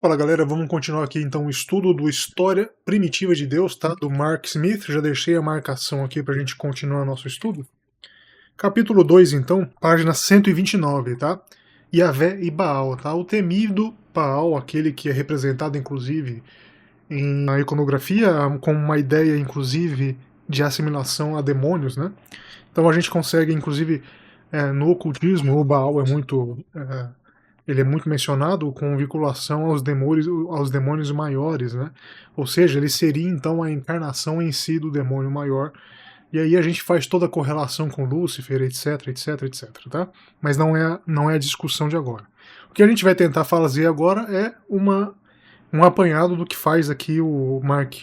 Fala galera, vamos continuar aqui então o estudo do História Primitiva de Deus, tá? Do Mark Smith, já deixei a marcação aqui pra gente continuar nosso estudo. Capítulo 2 então, página 129, tá? Yahvé e Baal, tá? O temido Baal, aquele que é representado inclusive na iconografia com uma ideia inclusive de assimilação a demônios, né? Então a gente consegue inclusive no ocultismo o Baal é muito ele é muito mencionado com vinculação aos demônios maiores, né? Ou seja, ele seria então a encarnação em si do demônio maior. E aí a gente faz toda a correlação com Lúcifer, etc, etc, etc, tá? Mas não é a discussão de agora. O que a gente vai tentar fazer agora é um apanhado do que faz aqui o Mark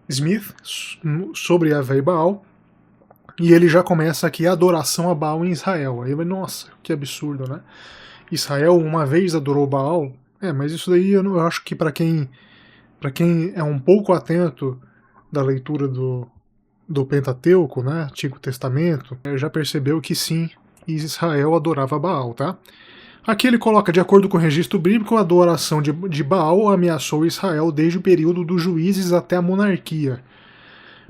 Smith sobre Yahvé e Baal. E ele já começa aqui a adoração a Baal em Israel. Aí vai, nossa, que absurdo, né? Israel uma vez adorou Baal. Mas isso daí eu acho que para quem é um pouco atento da leitura do Pentateuco, né, Antigo Testamento, já percebeu que sim, Israel adorava Baal, tá? Aqui ele coloca, de acordo com o registro bíblico, a adoração de Baal ameaçou Israel desde o período dos juízes até a monarquia.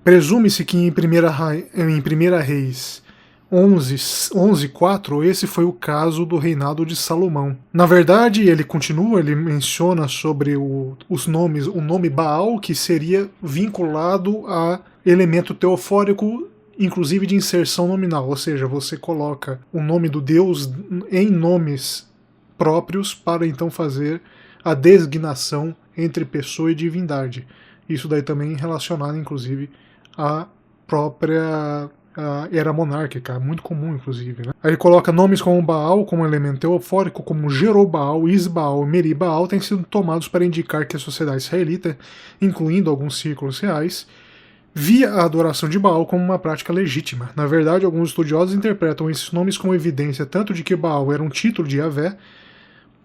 Presume-se que em 1 Reis 11:4, esse foi o caso do reinado de Salomão. Na verdade, ele menciona sobre o nome Baal, que seria vinculado a elemento teofórico, inclusive de inserção nominal, ou seja, você coloca o nome do Deus em nomes próprios para então fazer a designação entre pessoa e divindade. Isso daí também relacionado, inclusive, à própria era monárquica, muito comum, inclusive. Né? Aí ele coloca nomes como Baal, como elemento teofórico, como Jerobaal, Isbaal, Meribaal, têm sido tomados para indicar que a sociedade israelita, incluindo alguns círculos reais, via a adoração de Baal como uma prática legítima. Na verdade, alguns estudiosos interpretam esses nomes como evidência tanto de que Baal era um título de Yahvé,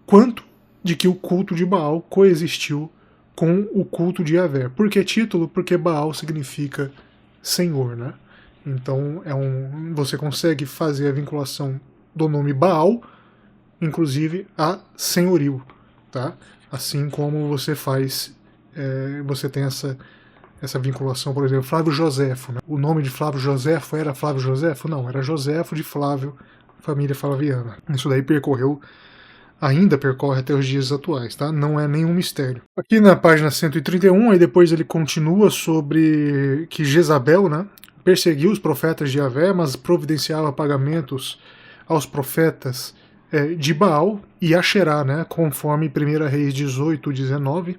quanto de que o culto de Baal coexistiu com o culto de Yahvé. Por que título? Porque Baal significa Senhor, né? Então você consegue fazer a vinculação do nome Baal, inclusive a senhorio, tá? Assim como você faz, você tem essa vinculação, por exemplo, Flávio Joséfo. Né? O nome de Flávio Joséfo era Flávio Joséfo? Não, era Joséfo de Flávio, família flaviana. Isso daí ainda percorre até os dias atuais, tá? Não é nenhum mistério. Aqui na página 131, aí depois ele continua sobre que Jezabel, né, perseguiu os profetas de Yahvé, mas providenciava pagamentos aos profetas de Baal e Asherá, né, conforme 1 Reis 18:19.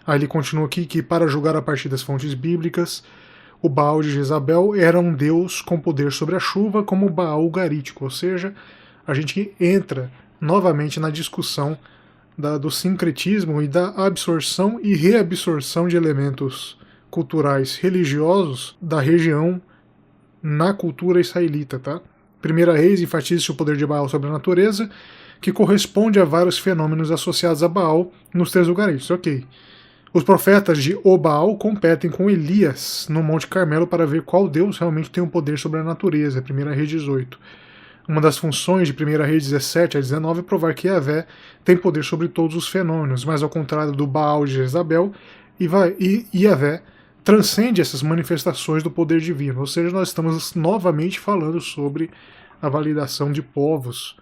Aí ele continua aqui que, para julgar a partir das fontes bíblicas, o Baal de Jezabel era um deus com poder sobre a chuva, como o Baal garítico, ou seja, a gente entra novamente na discussão do sincretismo e da absorção e reabsorção de elementos culturais religiosos da região na cultura israelita, tá? 1 Reis enfatiza o poder de Baal sobre a natureza, que corresponde a vários fenômenos associados a Baal nos 3 lugares. Ok. Os profetas de Baal competem com Elias no Monte Carmelo para ver qual Deus realmente tem um poder sobre a natureza. 1 Reis 18. Uma das funções de 1 Reis 17-19 é provar que Yahvé tem poder sobre todos os fenômenos, mas ao contrário do Baal de Jezabel, Yahvé transcende essas manifestações do poder divino. Ou seja, nós estamos novamente falando sobre a validação de povos,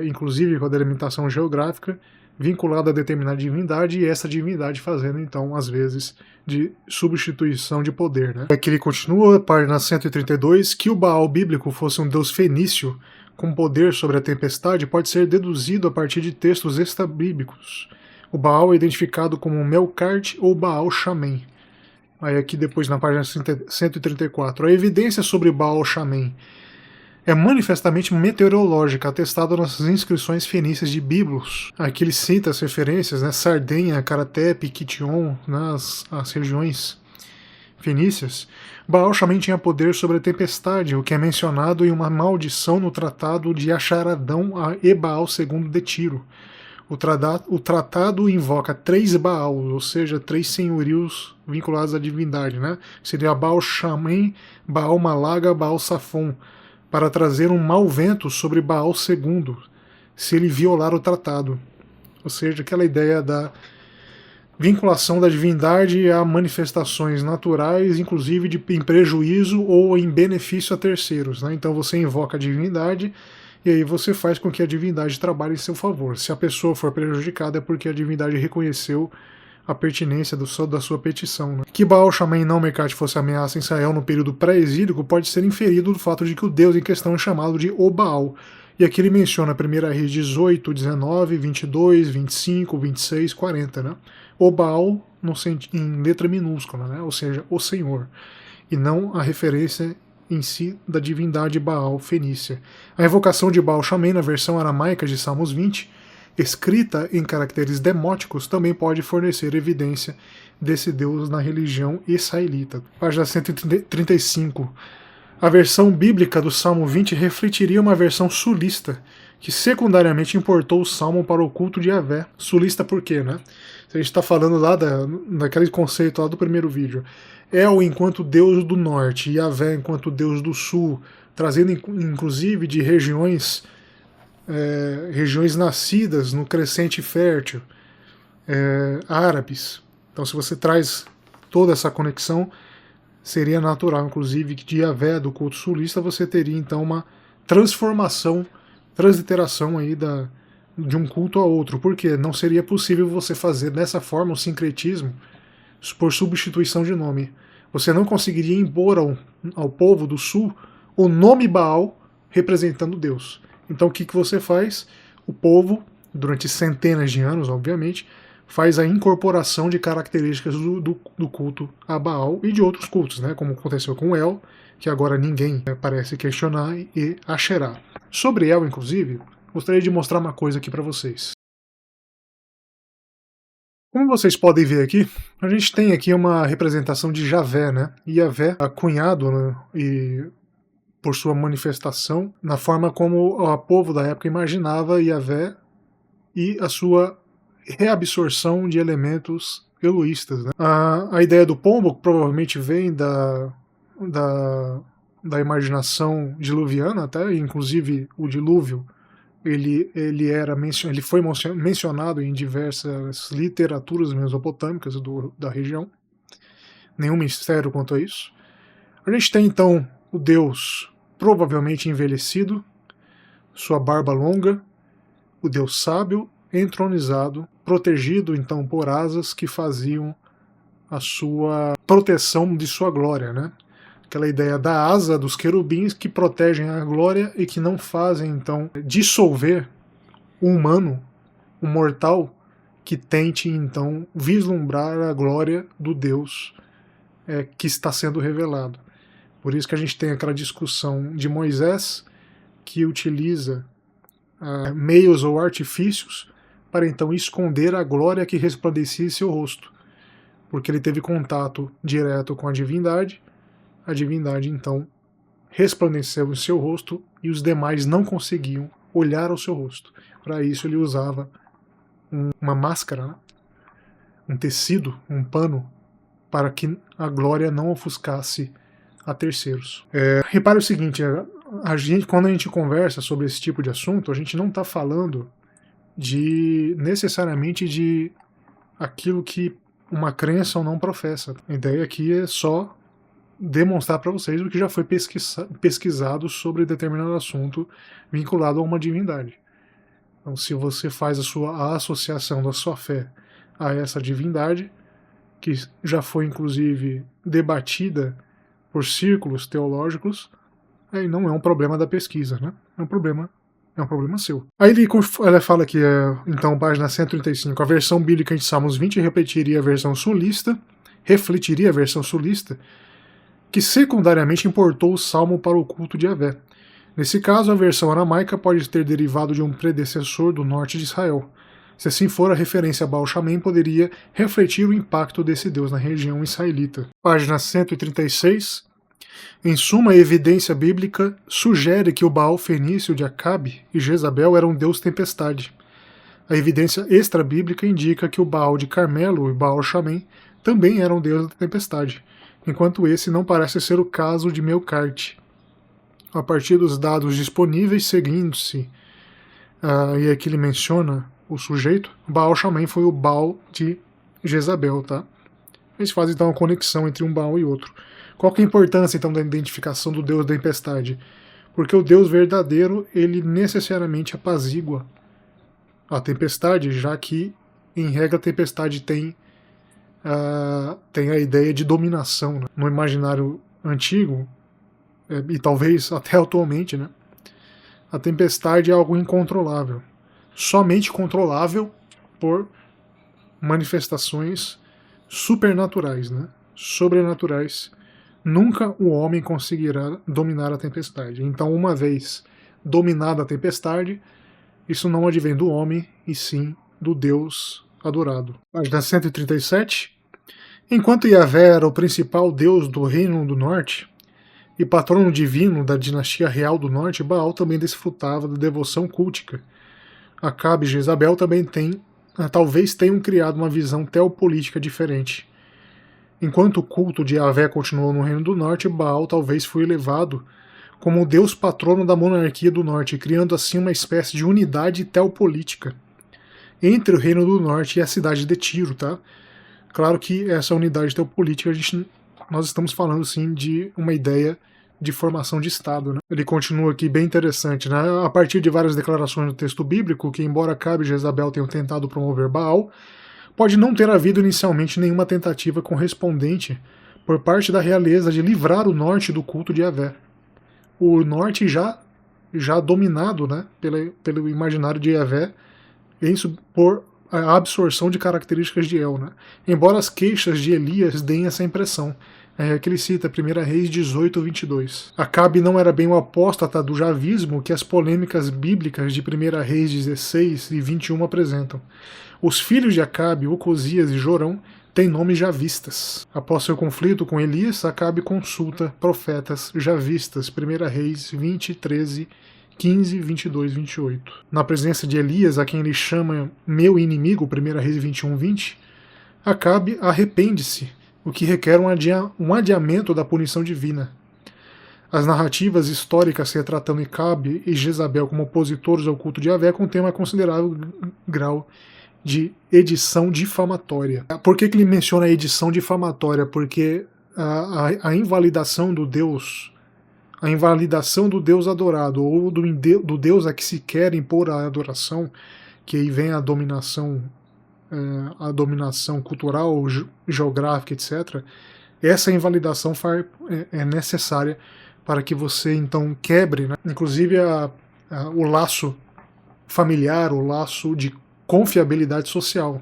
inclusive com a delimitação geográfica, vinculada a determinada divindade, e essa divindade fazendo, então, às vezes, de substituição de poder. Né? Aqui ele continua, página 132, que o Baal bíblico fosse um deus fenício com poder sobre a tempestade pode ser deduzido a partir de textos extrabíblicos. O Baal é identificado como Melkart ou Baal Shamen. Aí aqui depois na página 134, a evidência sobre Baal Shamen é manifestamente meteorológica, atestada nas inscrições fenícias de Biblos. Aqui ele cita as referências, né, Sardenha, Karatepe, Kition, né, as regiões fenícias. Baal Shamen tinha poder sobre a tempestade, o que é mencionado em uma maldição no tratado de Acharadão a Ebaal II de Tiro. O tratado invoca 3 Baal, ou seja, 3 senhorios vinculados à divindade, né? Seria Baal Shamen, Baal Malaga, Baal Safon, para trazer um mau vento sobre Baal II, se ele violar o tratado. Ou seja, aquela ideia vinculação da divindade a manifestações naturais, inclusive em prejuízo ou em benefício a terceiros, né? Então você invoca a divindade e aí você faz com que a divindade trabalhe em seu favor. Se a pessoa for prejudicada é porque a divindade reconheceu a pertinência da sua petição. Né? Que Baal Shaman e não Merkate fosse ameaça em Israel no período pré-exílico pode ser inferido do fato de que o deus em questão é chamado de O Baal. E aqui ele menciona 1 Reis 18, 19, 22, 25, 26, 40. Né? O Baal em letra minúscula, né? Ou seja, o Senhor. E não a referência em si da divindade Baal fenícia. A evocação de Baal Shaman na versão aramaica de Salmos 20, escrita em caracteres demóticos, também pode fornecer evidência desse deus na religião israelita. Página 135. A versão bíblica do Salmo 20 refletiria uma versão sulista, que secundariamente importou o salmo para o culto de Yahvé. Sulista por quê, né? A gente está falando lá daquele conceito lá do primeiro vídeo. El enquanto Deus do norte e Yahvé enquanto Deus do sul, trazendo inclusive de regiões nascidas no crescente fértil, árabes. Então, se você traz toda essa conexão, seria natural, inclusive, que de Yahvé, do culto sulista, você teria então uma transformação, transliteração aí de um culto a outro. Porque não seria possível você fazer dessa forma o sincretismo por substituição de nome. Você não conseguiria impor ao povo do sul o nome Baal representando Deus. Então o que você faz? O povo, durante centenas de anos, obviamente, faz a incorporação de características do culto a Baal e de outros cultos, né? Como aconteceu com El, que agora ninguém parece questionar, e Asherá. Sobre El, inclusive, gostaria de mostrar uma coisa aqui para vocês. Como vocês podem ver aqui, a gente tem aqui uma representação de Javé, né? E Yahvé, cunhado, né? E por sua manifestação, na forma como o povo da época imaginava Yahvé e a sua reabsorção de elementos eloístas. Né? A ideia do pombo provavelmente vem da imaginação diluviana, até, inclusive o dilúvio ele foi mencionado em diversas literaturas mesopotâmicas da região. Nenhum mistério quanto a isso. A gente tem então o deus provavelmente envelhecido, sua barba longa, o deus sábio, entronizado, protegido então por asas que faziam a sua proteção de sua glória, né? Aquela ideia da asa dos querubins que protegem a glória e que não fazem então dissolver o humano, o mortal, que tente então vislumbrar a glória do Deus que está sendo revelado. Por isso que a gente tem aquela discussão de Moisés, que utiliza meios ou artifícios para então esconder a glória que resplandecia em seu rosto, porque ele teve contato direto com a divindade então resplandeceu em seu rosto e os demais não conseguiam olhar ao seu rosto. Para isso ele usava uma máscara, né? Um tecido, um pano, para que a glória não ofuscasse a terceiros. Repare o seguinte, quando a gente conversa sobre esse tipo de assunto, a gente não está falando necessariamente de aquilo que uma crença ou não professa. A ideia aqui é só demonstrar para vocês o que já foi pesquisado sobre determinado assunto vinculado a uma divindade. Então, se você faz a associação da sua fé a essa divindade, que já foi inclusive debatida por círculos teológicos, aí não é um problema da pesquisa, né? É um problema seu. Aí ela fala que, então, página 135, a versão bíblica de Salmos 20 refletiria a versão sulista, que secundariamente importou o salmo para o culto de Yahvé. Nesse caso, a versão aramaica pode ter derivado de um predecessor do norte de Israel. Se assim for, a referência a Baal Shaman poderia refletir o impacto desse deus na região israelita. Página 136. Em suma, a evidência bíblica sugere que o Baal fenício de Acabe e Jezabel era um deus tempestade. A evidência extra-bíblica indica que o Baal de Carmelo e Baal Shaman também eram deus da tempestade, enquanto esse não parece ser o caso de Melkarte. A partir dos dados disponíveis, seguindo-se, e aqui ele menciona o sujeito, Baal Shaman foi o Baal de Jezabel, tá? Eles fazem então uma conexão entre um Baal e outro. Qual que é a importância então da identificação do Deus da tempestade? Porque o Deus verdadeiro, ele necessariamente apazigua a tempestade, já que, em regra, a tempestade tem a ideia de dominação, né? No imaginário antigo, e talvez até atualmente, né? A tempestade é algo incontrolável. Somente controlável por manifestações supernaturais, né? Sobrenaturais. Nunca o homem conseguirá dominar a tempestade. Então, uma vez dominada a tempestade, isso não advém do homem, e sim do Deus adorado. Página 137. Enquanto Yahvé era o principal deus do Reino do Norte e patrono divino da dinastia real do Norte, Baal também desfrutava da devoção cultica. Acabe e Jezabel também talvez tenham criado uma visão teopolítica diferente. Enquanto o culto de Yahvé continuou no Reino do Norte, Baal talvez foi elevado como o deus patrono da monarquia do Norte, criando assim uma espécie de unidade teopolítica entre o Reino do Norte e a cidade de Tiro, tá? Claro que essa unidade teopolítica, nós estamos falando sim de uma ideia de formação de Estado, né? Ele continua aqui bem interessante, né? A partir de várias declarações do texto bíblico, que embora Acabe e Jezabel tenham tentado promover Baal, pode não ter havido inicialmente nenhuma tentativa correspondente por parte da realeza de livrar o norte do culto de Yahvé. O norte já dominado, né, pelo imaginário de Yahvé, isso por a absorção de características de El. Né? Embora as queixas de Elias deem essa impressão. Que ele cita 1 Reis 18, 22. Acabe não era bem o apóstata do javismo que as polêmicas bíblicas de 1 Reis 16 e 21 apresentam. Os filhos de Acabe, Ocosias e Jorão, têm nomes javistas. Após seu conflito com Elias, Acabe consulta profetas javistas, 1 Reis 20, 13, 15, 22, 28. Na presença de Elias, a quem ele chama meu inimigo, 1 Reis 21, 20, Acabe arrepende-se, o que requer um adiamento da punição divina. As narrativas históricas retratando Acabe e Jezabel como opositores ao culto de Yahvé contêm um considerável grau de edição difamatória. Por que ele menciona a edição difamatória? Porque a invalidação do Deus, adorado, ou do Deus a que se quer impor a adoração, que aí vem a dominação cultural, geográfica, etc., essa invalidação é necessária para que você então quebre, né? Inclusive o laço familiar, o laço de confiabilidade social.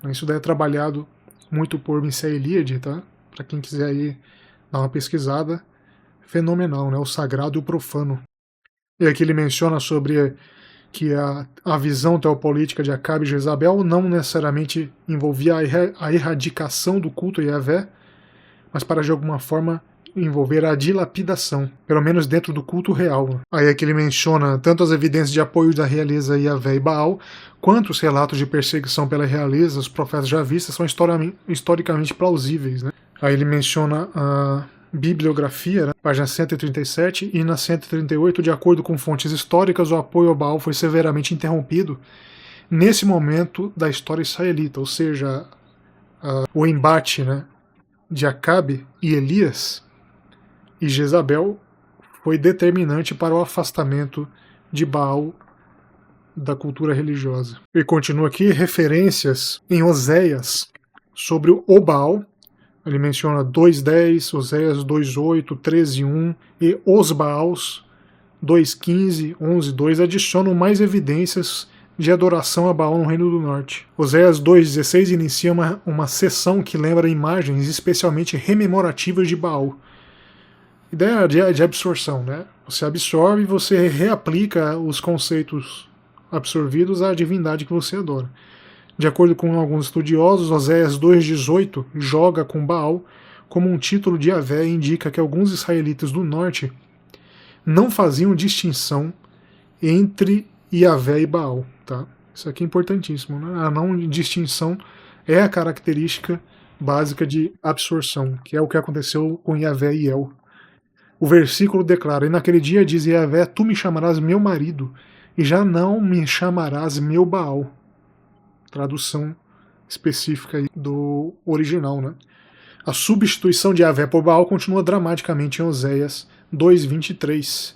Isso daí é trabalhado muito por Mircea Eliade, tá? Para quem quiser aí dar uma pesquisada, fenomenal, né? O sagrado e o profano. E aqui ele menciona sobre que a visão teopolítica de Acabe e Jezabel não necessariamente envolvia a erradicação do culto a Yahvé, mas para de alguma forma envolver a dilapidação, pelo menos dentro do culto real. Aí é que ele menciona tanto as evidências de apoio da realeza Yahvé e Baal, quanto os relatos de perseguição pela realeza, os profetas javistas, são historicamente plausíveis. Né? Aí ele menciona a bibliografia, né, página 137, e na 138, de acordo com fontes históricas, o apoio ao Baal foi severamente interrompido nesse momento da história israelita, ou seja, o embate, né, de Acabe e Elias e Jezabel foi determinante para o afastamento de Baal da cultura religiosa. E continua aqui referências em Oséias sobre o Baal. Ele menciona 2.10, Oséias 2.8, 13.1 e os Baals 2.15, 11.2 adicionam mais evidências de adoração a Baal no Reino do Norte. Oséias 2.16 inicia uma seção que lembra imagens especialmente rememorativas de Baal. Ideia de absorção, né? Você absorve e você reaplica os conceitos absorvidos à divindade que você adora. De acordo com alguns estudiosos, Oséias 2.18 joga com Baal como um título de Yahvé e indica que alguns israelitas do norte não faziam distinção entre Yahvé e Baal. Tá? Isso aqui é importantíssimo. Né? A não distinção é a característica básica de absorção, que é o que aconteceu com Yahvé e El. O versículo declara: e naquele dia diz Yahvé, tu me chamarás meu marido, e já não me chamarás meu Baal. Tradução específica aí do original, né? A substituição de Yahvé por Baal continua dramaticamente em Oséias 2:23.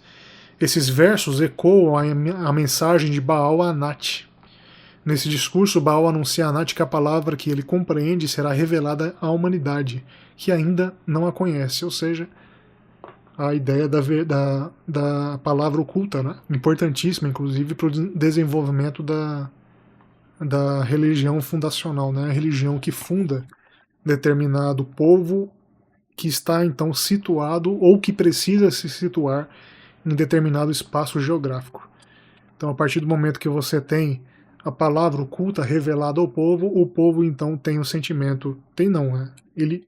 Esses versos ecoam a mensagem de Baal a Anat. Nesse discurso, Baal anuncia a Anat que a palavra que ele compreende será revelada à humanidade, que ainda não a conhece, ou seja, a ideia da palavra oculta, né? Importantíssima, inclusive, para o desenvolvimento da religião fundacional, né? A religião que funda determinado povo que está então situado ou que precisa se situar em determinado espaço geográfico. Então, a partir do momento que você tem a palavra oculta revelada ao povo, o povo então tem o sentimento, tem não, né? Ele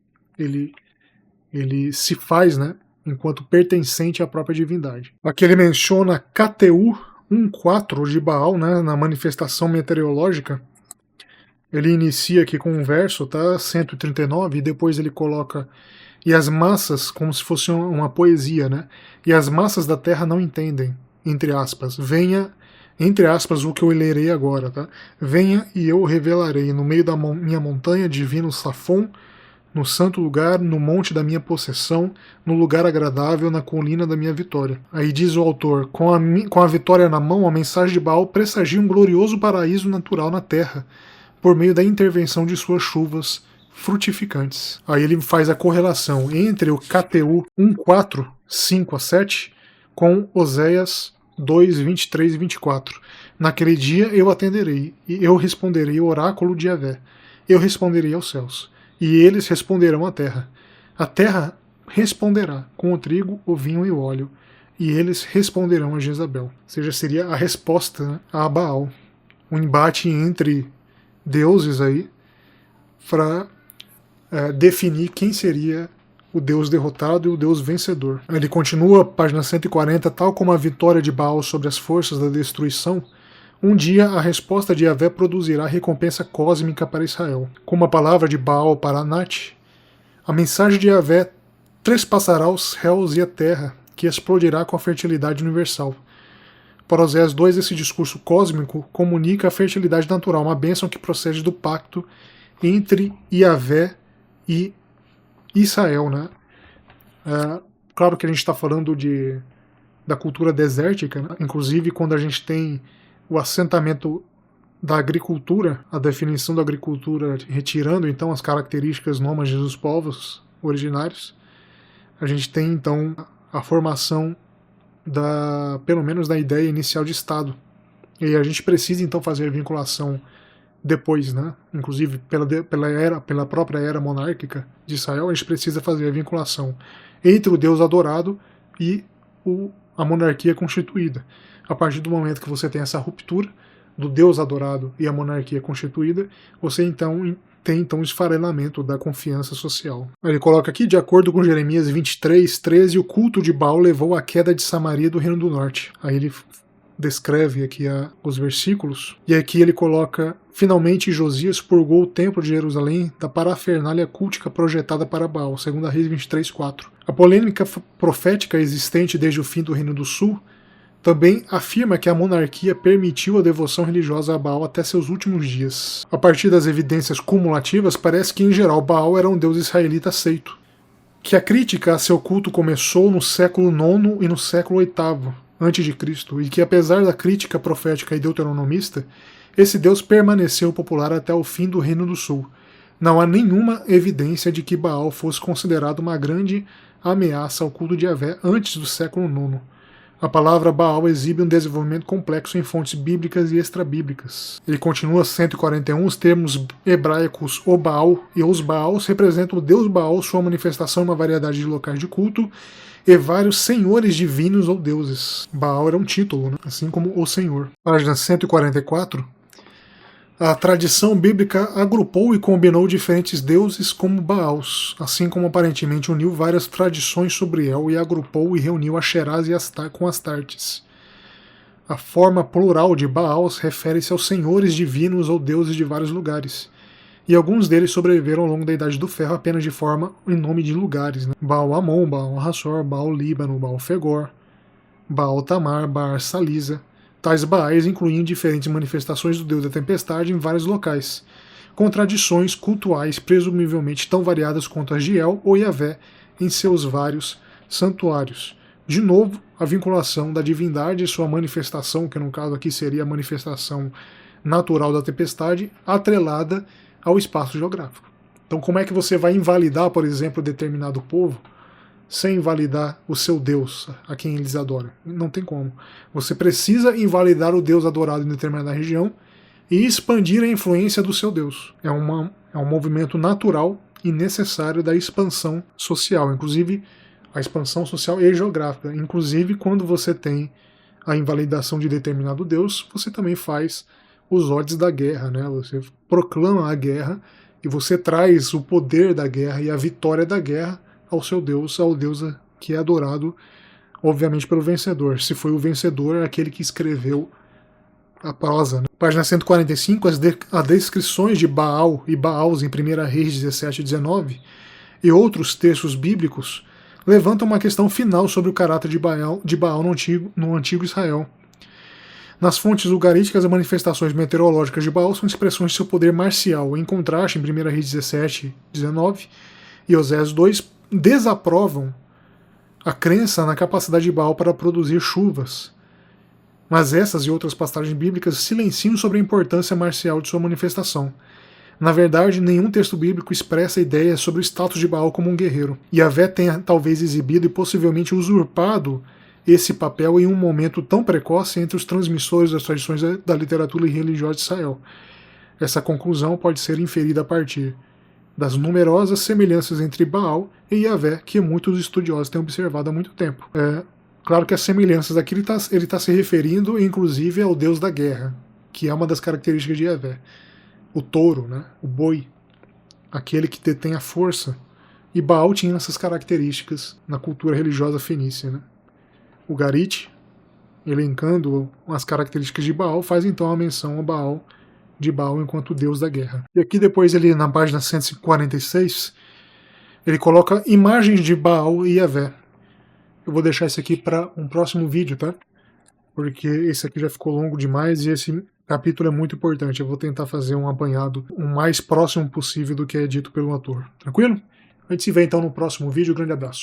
se faz, né, enquanto pertencente à própria divindade. Aqui ele menciona KTU 1.4 de Baal, né, na manifestação meteorológica. Ele inicia aqui com um verso, tá? 139, e depois ele coloca e as massas, como se fosse uma poesia, né? E as massas da terra não entendem, entre aspas. Venha, entre aspas, o que eu lerei agora, tá? Venha e eu revelarei no meio da minha montanha divino Safon, no santo lugar, no monte da minha possessão, no lugar agradável, na colina da minha vitória. Aí diz o autor, com a vitória na mão, a mensagem de Baal pressagia um glorioso paraíso natural na terra, por meio da intervenção de suas chuvas frutificantes. Aí ele faz a correlação entre o KTU 1.4, 5 a 7, com Oséias 2, 23 e 24. Naquele dia eu atenderei, e eu responderei o oráculo de Yahvé. Eu responderei aos céus, e eles responderão à terra. A terra responderá com o trigo, o vinho e o óleo, e eles responderão a Jezabel. Ou seja, seria a resposta, né, a Baal. Um embate entre deuses aí para definir quem seria o deus derrotado e o deus vencedor. Ele continua, página 140, tal como a vitória de Baal sobre as forças da destruição, um dia a resposta de Yahvé produzirá recompensa cósmica para Israel. Como a palavra de Baal para Anat, a mensagem de Yahvé trespassará os céus e a terra, que explodirá com a fertilidade universal. Para Oséias 2, esse discurso cósmico comunica a fertilidade natural, uma bênção que procede do pacto entre Yahvé e Israel, né? Claro que a gente está falando da cultura desértica, né? Inclusive quando a gente tem o assentamento da agricultura, a definição da agricultura retirando então as características nômades dos povos originários, a gente tem então a formação pelo menos da ideia inicial de Estado. E a gente precisa então fazer a vinculação depois, né? Inclusive pela própria era monárquica de Israel, a gente precisa fazer a vinculação entre o Deus adorado e a monarquia constituída. A partir do momento que você tem essa ruptura do Deus adorado e a monarquia constituída, você então tem o esfarelamento da confiança social. Ele coloca aqui, de acordo com Jeremias 23:13, o culto de Baal levou à queda de Samaria do Reino do Norte. Aí ele descreve aqui os versículos, e aqui ele coloca, finalmente Josias purgou o templo de Jerusalém da parafernália cultica projetada para Baal, 2 Reis 23:4. A polêmica profética existente desde o fim do Reino do Sul também afirma que a monarquia permitiu a devoção religiosa a Baal até seus últimos dias. A partir das evidências cumulativas, parece que em geral Baal era um deus israelita aceito. Que a crítica a seu culto começou no século IX e no século VIII a.C., e que apesar da crítica profética e deuteronomista, esse deus permaneceu popular até o fim do Reino do Sul. Não há nenhuma evidência de que Baal fosse considerado uma grande ameaça ao culto de Yahvé antes do século IX. A palavra Baal exibe um desenvolvimento complexo em fontes bíblicas e extrabíblicas. Ele continua 141, os termos hebraicos o Baal e os Baals representam o deus Baal, sua manifestação em uma variedade de locais de culto, e vários senhores divinos ou deuses. Baal era um título, né? Assim como o Senhor. Página 144. A tradição bíblica agrupou e combinou diferentes deuses como Baals, assim como aparentemente uniu várias tradições sobre El e agrupou e reuniu Asherás e com Astartes. A forma plural de Baals refere-se aos senhores divinos ou deuses de vários lugares, e alguns deles sobreviveram ao longo da Idade do Ferro apenas de forma em nome de lugares, né? Baal Amon, Baal Hassor, Baal Líbano, Baal Fegor, Baal Tamar, Baal Salisa. Tais Baais incluíam diferentes manifestações do deus da tempestade em vários locais, contradições cultuais presumivelmente tão variadas quanto as de El ou Yahvé em seus vários santuários. De novo, a vinculação da divindade e sua manifestação, que no caso aqui seria a manifestação natural da tempestade, atrelada ao espaço geográfico. Então, como é que você vai invalidar, por exemplo, determinado povo sem invalidar o seu Deus, a quem eles adoram? Não tem como. Você precisa invalidar o Deus adorado em determinada região e expandir a influência do seu Deus. É um movimento natural e necessário da expansão social, inclusive a expansão social e geográfica. Inclusive, quando você tem a invalidação de determinado Deus, você também faz os odds da guerra, né? Você proclama a guerra e você traz o poder da guerra e a vitória da guerra ao seu Deus, ao Deus que é adorado, obviamente, pelo vencedor. Se foi o vencedor, aquele que escreveu a prosa. Né? Página 145, as descrições de Baal e Baals em 1 Reis 17 e 19 e outros textos bíblicos levantam uma questão final sobre o caráter de Baal no antigo Israel. Nas fontes ugaríticas, as manifestações meteorológicas de Baal são expressões de seu poder marcial. Em contraste, em 1 Reis 17, 19 e Osés 2, desaprovam a crença na capacidade de Baal para produzir chuvas. Mas essas e outras passagens bíblicas silenciam sobre a importância marcial de sua manifestação. Na verdade, nenhum texto bíblico expressa ideias sobre o status de Baal como um guerreiro. Yahvé tenha talvez exibido e possivelmente usurpado esse papel em um momento tão precoce entre os transmissores das tradições da literatura religiosa de Israel. Essa conclusão pode ser inferida a partir das numerosas semelhanças entre Baal e Yahvé que muitos estudiosos têm observado há muito tempo. Claro que as semelhanças aqui ele está se referindo inclusive ao deus da guerra, que é uma das características de Yahvé. O touro, né? O boi, aquele que detém a força. E Baal tinha essas características na cultura religiosa fenícia. Né? O Garit, elencando as características de Baal, faz então a menção de Baal enquanto deus da guerra. E aqui depois ele, na página 146, ele coloca imagens de Baal e Yahvé. Eu vou deixar isso aqui para um próximo vídeo, tá? Porque esse aqui já ficou longo demais e esse capítulo é muito importante. Eu vou tentar fazer um apanhado o mais próximo possível do que é dito pelo autor. Tranquilo? A gente se vê então no próximo vídeo. Grande abraço.